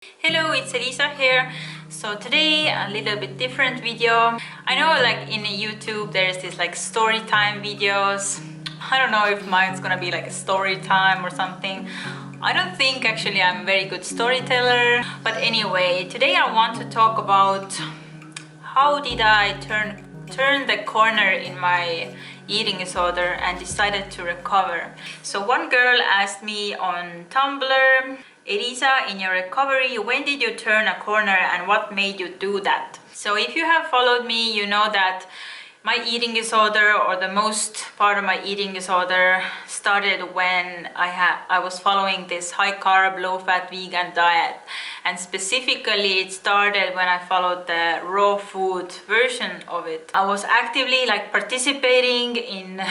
Hello, it's Elisa here. So today a little bit different video. I know like in YouTube there's this like story time videos. I don't know if mine's gonna be like a story time or something. I don't think actually I'm a very good storyteller. But anyway, today I want to talk about how did I turn the corner in my eating disorder and decided to recover. So one girl asked me on Tumblr, Elisa, in your recovery, when did you turn a corner and what made you do that? So if you have followed me, you know that my eating disorder, or the most part of my eating disorder, started when I was following this high carb, low fat vegan diet. And specifically it started when I followed the raw food version of it. I was actively like participating in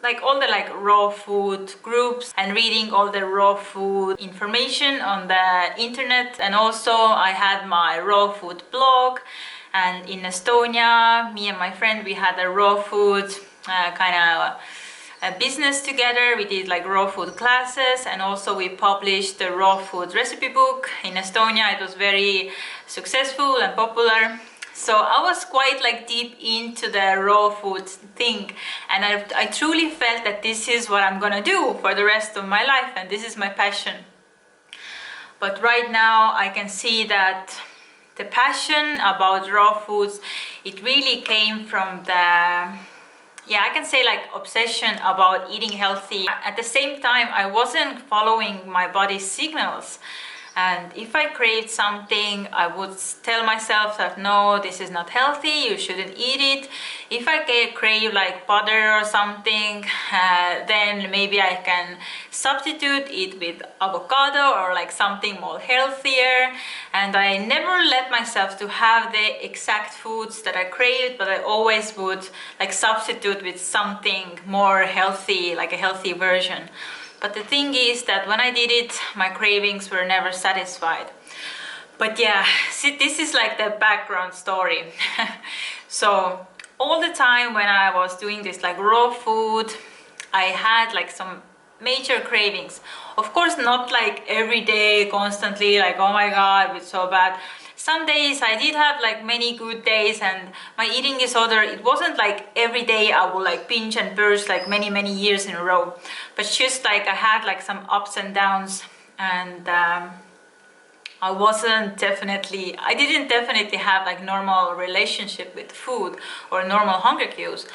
like all the like raw food groups and reading all the raw food information on the internet. And also I had my raw food blog, and in Estonia me and my friend, we had a raw food kind of a business together. We did like raw food classes, and also we published the raw food recipe book in Estonia. It was very successful and popular. So I was quite like deep into the raw food thing, and I truly felt that this is what I'm gonna do for the rest of my life, and this is my passion. But right now I can see that the passion about raw foods, it really came from the, I can say like obsession about eating healthy. At the same time, I wasn't following my body's signals. And if I craved something, I would tell myself that no, this is not healthy, you shouldn't eat it. If I crave like butter or something, then maybe I can substitute it with avocado or like something more healthier. And I never let myself to have the exact foods that I craved, but I always would like substitute with something more healthy, like a healthy version. But the thing is that when I did it, my cravings were never satisfied. But yeah, see, this is like the background story. So all the time when I was doing this like raw food, I had like some major cravings. Of course, not like every day, constantly, like, oh my God, it's so bad. Some days I did have like many good days, and my eating disorder, it wasn't like every day I would like binge and purge like many years in a row, but just like I had like some ups and downs. And I didn't definitely have like normal relationship with food or normal hunger cues.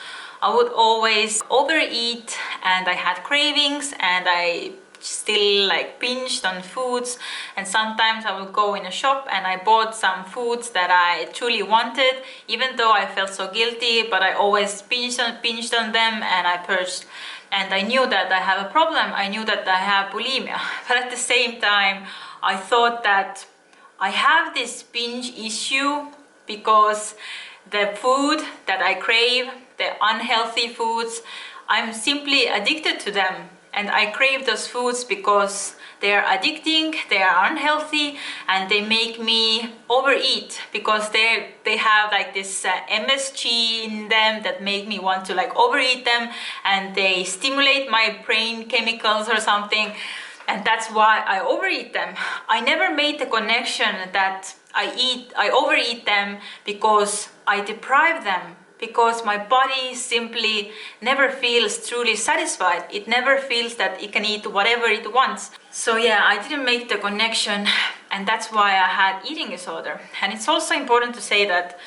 I would always overeat, and I had cravings, and I still like binged on foods. And sometimes I would go in a shop and I bought some foods that I truly wanted, even though I felt so guilty, but I always binged on them, and I purged. And I knew that I have a problem. I knew that I have bulimia. But at the same time, I thought that I have this binge issue because the food that I crave, the unhealthy foods, I'm simply addicted to them. And I crave those foods because they are addicting, they are unhealthy, and they make me overeat because they have like this MSG in them that make me want to like overeat them, and they stimulate my brain chemicals or something. And that's why I overeat them. I never made the connection that I overeat them because I deprive them, because my body simply never feels truly satisfied. It never feels that it can eat whatever it wants. So yeah, I didn't make the connection, and that's why I had eating disorder. And it's also important to say that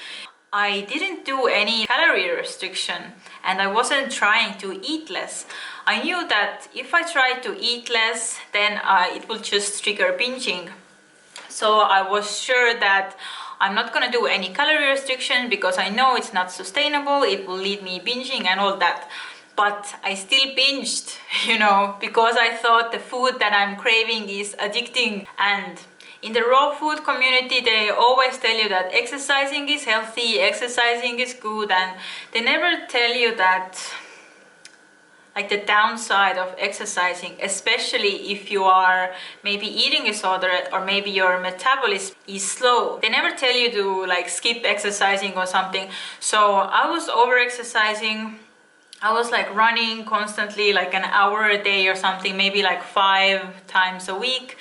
I didn't do any calorie restriction, and I wasn't trying to eat less. I knew that if I tried to eat less, then it will just trigger binging. So I was sure that I'm not gonna do any calorie restriction because I know it's not sustainable, it will lead me binging and all that. But I still binged, because I thought the food that I'm craving is addicting. And in the raw food community, they always tell you that exercising is healthy, exercising is good, and they never tell you that like the downside of exercising, especially if you are maybe eating disorder or maybe your metabolism is slow. They never tell you to like skip exercising or something. So I was over exercising. I was like running constantly, like an hour a day or something, maybe like 5 times a week.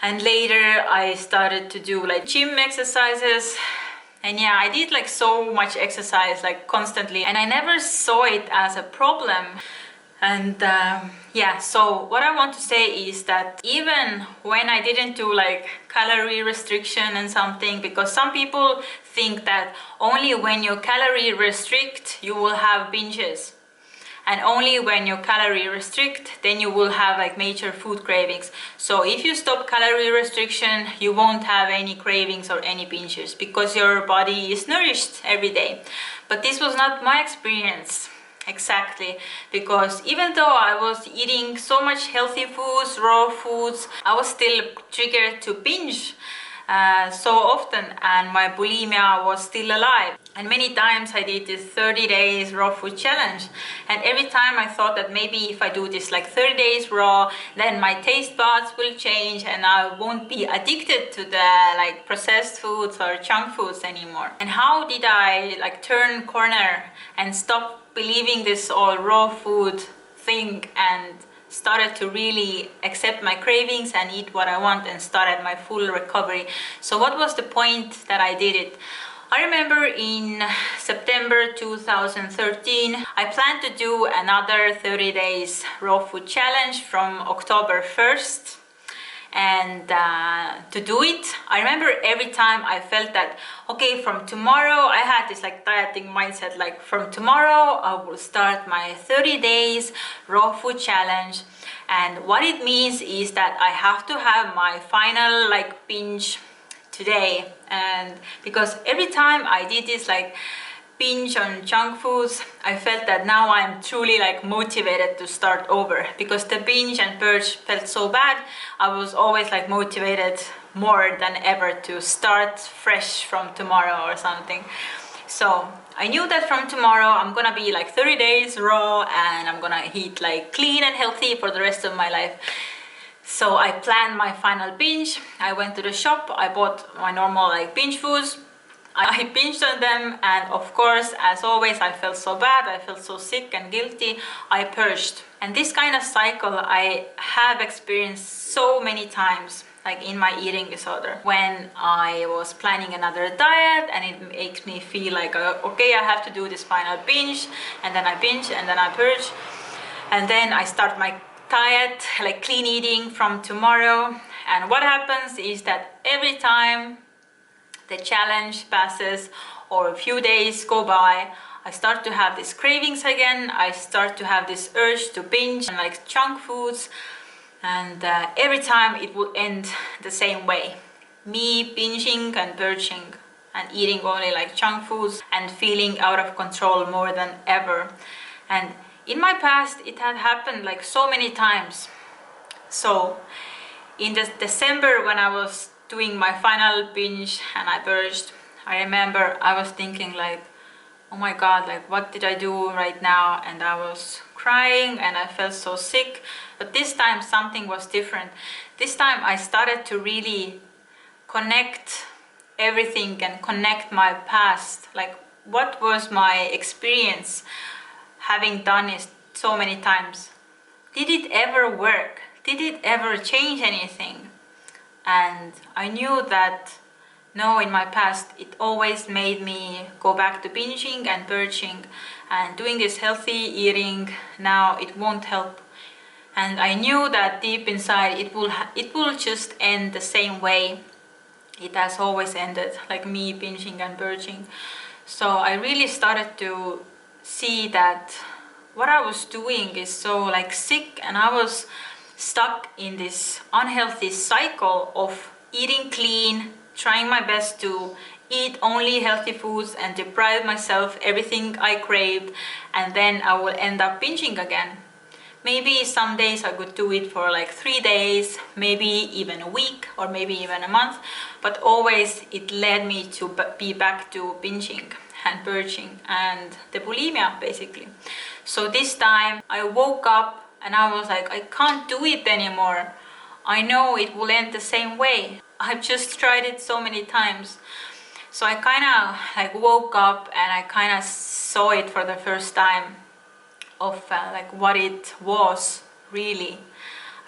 And later I started to do like gym exercises. And yeah, I did like so much exercise, like constantly, and I never saw it as a problem. And yeah, so what I want to say is that even when I didn't do like calorie restriction and something, because some people think that only when you calorie restrict you will have binges, and only when you calorie restrict then you will have like major food cravings. So if you stop calorie restriction you won't have any cravings or any binges because your body is nourished every day. But this was not my experience exactly, because even though I was eating so much healthy foods, raw foods, I was still triggered to binge so often, and my bulimia was still alive. And many times I did this 30 days raw food challenge, and every time I thought that maybe if I do this like 30 days raw, then my taste buds will change and I won't be addicted to the like processed foods or junk foods anymore. And how did I like turn corner and stop believing this all raw food thing and started to really accept my cravings and eat what I want and started my full recovery? So what was the point that I did it? I remember in September 2013, I planned to do another 30 days raw food challenge from October 1st. And to do it, I remember every time I felt that, okay, from tomorrow, I had this like dieting mindset, like from tomorrow I will start my 30 days raw food challenge. And what it means is that I have to have my final like binge today. And because every time I did this like binge on junk foods, I felt that now I'm truly like motivated to start over, because the binge and purge felt so bad. I was always like motivated more than ever to start fresh from tomorrow or something. So I knew that from tomorrow I'm gonna be like 30 days raw and I'm gonna eat like clean and healthy for the rest of my life. So I planned my final binge. I went to the shop, I bought my normal like binge foods. I binged on them, and of course, as always, I felt so bad, I felt so sick and guilty. I purged. And this kind of cycle I have experienced so many times, like in my eating disorder, when I was planning another diet and it makes me feel like, okay, I have to do this final binge, and then I binge and then I purge, and then I start my diet, like clean eating from tomorrow. And what happens is that every time the challenge passes or a few days go by, I start to have these cravings again. I start to have this urge to binge and like junk foods, and every time it will end the same way. Me binging and purging and eating only like junk foods and feeling out of control more than ever. And in my past it had happened like so many times. So in December, when I was doing my final binge and I purged, I remember I was thinking like, oh my god, like what did I do right now? And I was crying and I felt so sick. But this time something was different. This time I started to really connect everything and connect my past, like what was my experience having done it so many times. Did it ever work? Did it ever change anything? And I knew that no, in my past it always made me go back to binging and purging, and doing this healthy eating now it won't help. And I knew that deep inside it will just end the same way it has always ended, like me binging and purging. So I really started to see that what I was doing is so like sick, and I was stuck in this unhealthy cycle of eating clean, trying my best to eat only healthy foods and deprive myself everything I craved, and then I will end up binging again. Maybe some days I could do it for like 3 days, maybe even a week, or maybe even a month, but always it led me to be back to binging and purging and the bulimia basically. So this time I woke up and I was like, I can't do it anymore. I know it will end the same way. I've just tried it so many times. So I kind of like woke up and I kind of saw it for the first time of like what it was really.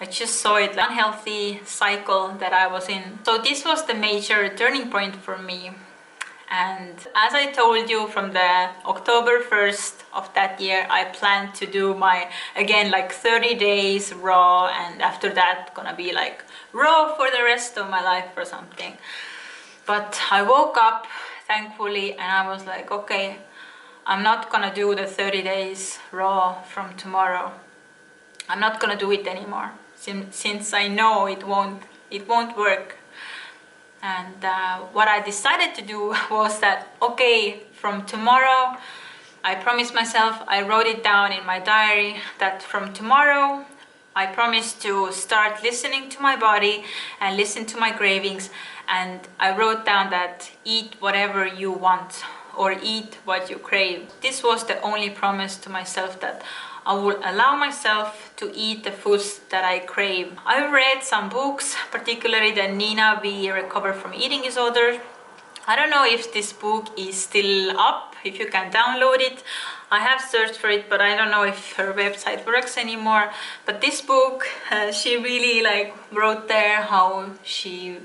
I just saw it like unhealthy cycle that I was in. So this was the major turning point for me. And as I told you, from the October 1st of that year, I planned to do my, again, like 30 days raw, and after that gonna be like raw for the rest of my life or something. But I woke up, thankfully, and I was like, okay, I'm not gonna do the 30 days raw from tomorrow. I'm not gonna do it anymore, since I know it won't work. And what I decided to do was that, okay, from tomorrow, I promised myself, I wrote it down in my diary, that from tomorrow, I promise to start listening to my body and listen to my cravings. And I wrote down that eat whatever you want or eat what you crave. This was the only promise to myself, that I will allow myself to eat the foods that I crave. I read some books, particularly the Nina V Recover from Eating Disorder. I don't know if this book is still up, if you can download it. I have searched for it, but I don't know if her website works anymore. But this book, she really like wrote there how she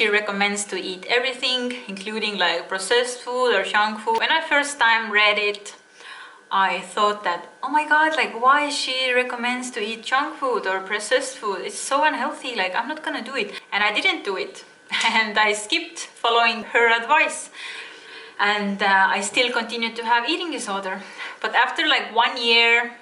recommends to eat everything, including like processed food or junk food. When I first time read it, I thought that, oh my god, like why she recommends to eat junk food or processed food? It's so unhealthy, like I'm not gonna do it. And I didn't do it. And I skipped following her advice. And I still continued to have eating disorder. But after like 1 year,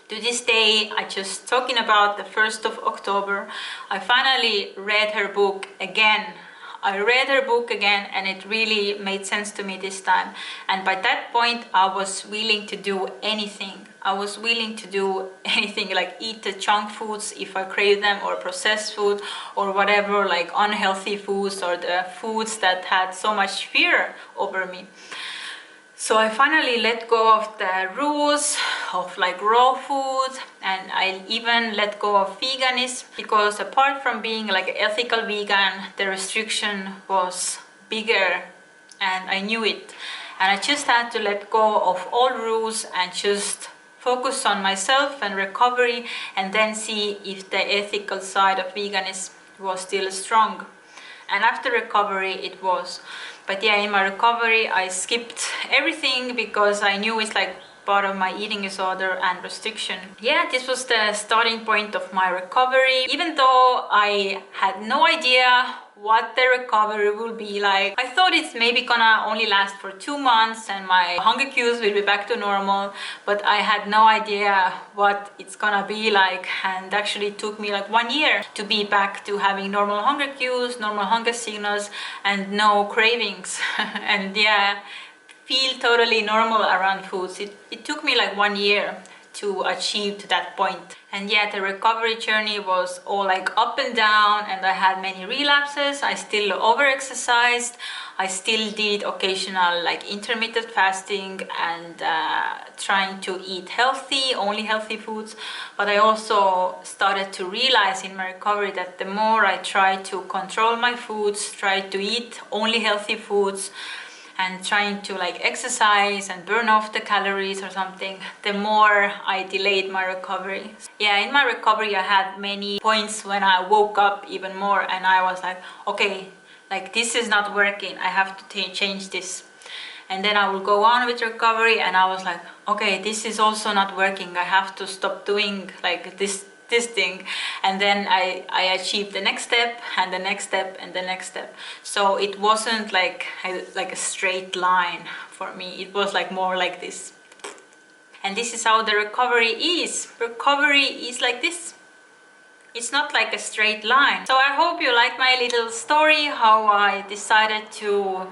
to this day, I just talking about the 1st of October, I finally read her book again. I read her book again, and it really made sense to me this time. And by that point, I was willing to do anything. I was willing to do anything, like eat the junk foods if I crave them, or processed food, or whatever, like unhealthy foods, or the foods that had so much fear over me. So I finally let go of the rules of like raw food, and I even let go of veganism, because apart from being like an ethical vegan, the restriction was bigger and I knew it. And I just had to let go of all rules and just focus on myself and recovery, and then see if the ethical side of veganism was still strong. And after recovery it was. But yeah, in my recovery I skipped everything because I knew it's like part of my eating disorder and restriction. Yeah, this was the starting point of my recovery. Even though I had no idea what the recovery will be like, I thought it's maybe gonna only last for 2 months and my hunger cues will be back to normal, but I had no idea what it's gonna be like. And actually it took me like 1 year to be back to having normal hunger cues, normal hunger signals, and no cravings. And yeah, feel totally normal around foods. It took me like 1 year to achieve to that point. And yeah, the recovery journey was all like up and down, and I had many relapses. I still over-exercised. I still did occasional like intermittent fasting and trying to eat healthy, only healthy foods. But I also started to realize in my recovery that the more I tried to control my foods, tried to eat only healthy foods, and trying to like exercise and burn off the calories or something, the more I delayed my recovery. Yeah, in my recovery I had many points when I woke up even more and I was like, okay, like this is not working, I have to change this. And then I will go on with recovery and I was like, okay, this is also not working, I have to stop doing like this thing. And then I achieved the next step and the next step and the next step. So it wasn't like a straight line for me, it was like more like this. And this is how the recovery is. Recovery is like this. It's not like a straight line. So I hope you like my little story, how I decided to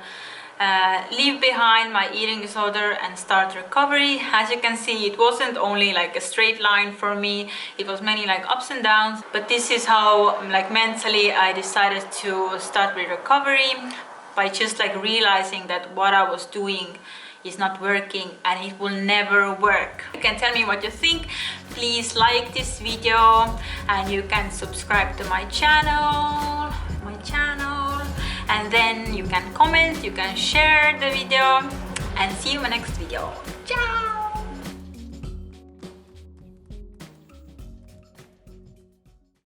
leave behind my eating disorder and start recovery. As you can see, it wasn't only like a straight line for me, it was many like ups and downs. But this is how like mentally I decided to start with recovery, by just like realizing that what I was doing is not working and it will never work. You can tell me what you think. Please like this video and you can subscribe to my channel. And then you can comment, you can share the video, and see you in my next video. Ciao!